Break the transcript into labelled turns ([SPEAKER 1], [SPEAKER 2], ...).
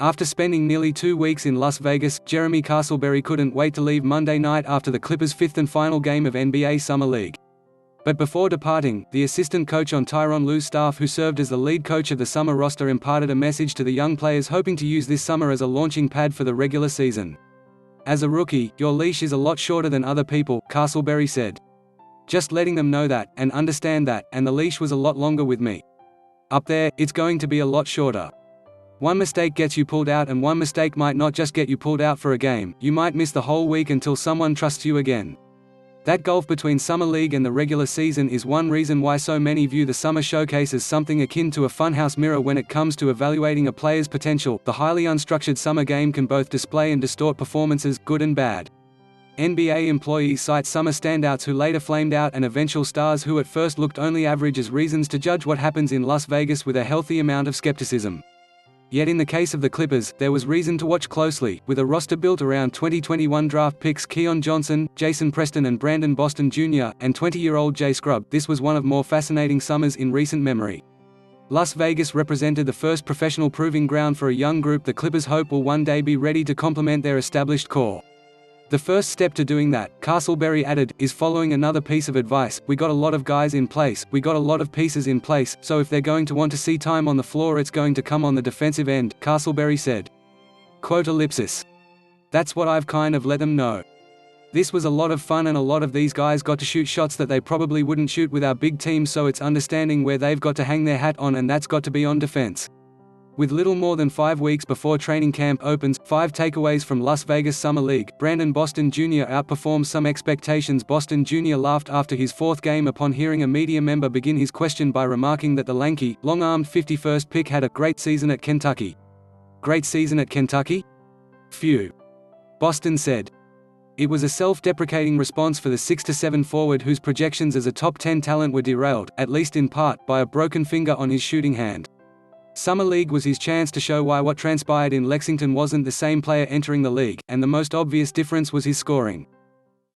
[SPEAKER 1] After spending nearly 2 weeks in Las Vegas, Jeremy Castleberry couldn't wait to leave Monday night after the Clippers' fifth and final game of NBA Summer League. But before departing, the assistant coach on Tyronn Lue's staff, who served as the lead coach of the summer roster, imparted a message to the young players hoping to use this summer as a launching pad for the regular season. "As a rookie, your leash is a lot shorter than other people," Castleberry said. "Just letting them know that, and understand that, and the leash was a lot longer with me. Up there, it's going to be a lot shorter. One mistake gets you pulled out, and one mistake might not just get you pulled out for a game, you might miss the whole week until someone trusts you again." That gulf between Summer League and the regular season is one reason why so many view the Summer Showcase as something akin to a funhouse mirror when it comes to evaluating a player's potential. The highly unstructured summer game can both display and distort performances, good and bad. NBA employees cite summer standouts who later flamed out and eventual stars who at first looked only average as reasons to judge what happens in Las Vegas with a healthy amount of skepticism. Yet in the case of the Clippers, there was reason to watch closely. With a roster built around 2021 draft picks Keon Johnson, Preston and Brandon Boston Jr., and 20-year-old Jay Scrubb, this was one of more fascinating summers in recent memory. Las Vegas represented the first professional proving ground for a young group the Clippers hope will one day be ready to complement their established core. The first step to doing that, Castleberry added, is following another piece of advice: we got a lot of guys in place, we got a lot of pieces in place, so if they're going to want to see time on the floor, it's going to come on the defensive end, Castleberry said. Quote ellipsis. "That's what I've kind of let them know. This was a lot of fun and a lot of these guys got to shoot shots that they probably wouldn't shoot with our big team, so it's understanding where they've got to hang their hat on, and that's got to be on defense." With little more than 5 weeks before training camp opens, 5 takeaways from Las Vegas Summer League. Brandon Boston Jr. outperforms some expectations. Boston Jr. laughed after his 4th game upon hearing a media member begin his question by remarking that the lanky, long-armed 51st pick had a great season at Kentucky. "Great season at Kentucky? Phew," Boston said. It was a self-deprecating response for the 6'7" forward whose projections as a top 10 talent were derailed, at least in part, by a broken finger on his shooting hand. Summer League was his chance to show why what transpired in Lexington wasn't the same player entering the league, and the most obvious difference was his scoring.